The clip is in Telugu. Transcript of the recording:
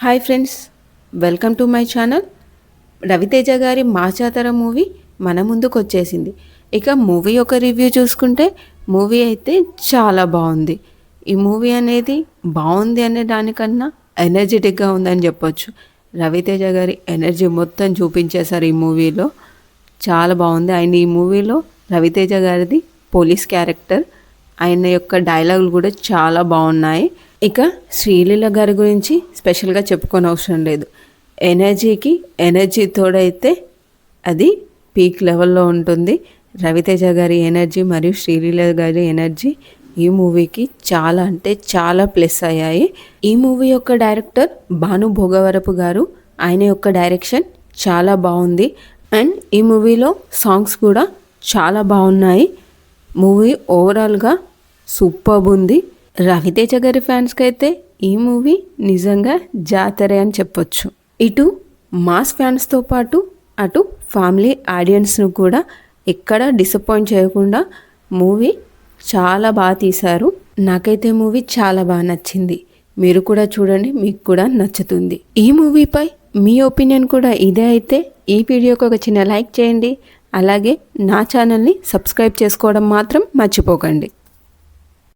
Hi friends, welcome to my channel. Raviteja గారి మాచాతర మూవీ మన ముందుకు వచ్చేసింది. ఇక మూవీ యొక్క రివ్యూ చూసుకుంటే మూవీ అయితే చాలా బాగుంది. ఈ మూవీ అనేది బాగుంది అనే దానికన్నా ఎనర్జెటిక్గా ఉందని చెప్పొచ్చు. రవితేజ గారి ఎనర్జీ మొత్తం చూపించేశారు ఈ మూవీలో. చాలా బాగుంది. ఆయన ఈ మూవీలో రవితేజ గారిది పోలీస్ క్యారెక్టర్, ఆయన యొక్క డైలాగులు కూడా చాలా బాగున్నాయి. ఇక శ్రీలీల గారి గురించి స్పెషల్గా చెప్పుకోని అవసరం లేదు. ఎనర్జీకి ఎనర్జీ తోడైతే అది పీక్ లెవెల్లో ఉంటుంది. రవితేజ గారి ఎనర్జీ మరియు శ్రీలీల గారి ఎనర్జీ ఈ మూవీకి చాలా అంటే చాలా ప్లస్ అయ్యాయి. ఈ మూవీ యొక్క డైరెక్టర్ భాను భోగవరపు గారు. ఆయన యొక్క డైరెక్షన్ చాలా బాగుంది. అండ్ ఈ మూవీలో సాంగ్స్ కూడా చాలా బాగున్నాయి. మూవీ ఓవరాల్గా సూపర్బ్ ఉంది. రవితేజ గారి ఫ్యాన్స్కి అయితే ఈ మూవీ నిజంగా జాతరే అని చెప్పొచ్చు. ఇటు మాస్ ఫ్యాన్స్తో పాటు అటు ఫ్యామిలీ ఆడియన్స్ను కూడా ఎక్కడ డిసప్పాయింట్ చేయకుండా మూవీ చాలా బాగా తీశారు. నాకైతే మూవీ చాలా బాగా నచ్చింది. మీరు కూడా చూడండి, మీకు కూడా నచ్చుతుంది. ఈ మూవీపై మీ ఒపీనియన్ కూడా ఇదే అయితే ఈ వీడియోకి ఒక చిన్న లైక్ చేయండి. అలాగే నా ఛానల్ని సబ్స్క్రైబ్ చేసుకోవడం మాత్రం మర్చిపోకండి.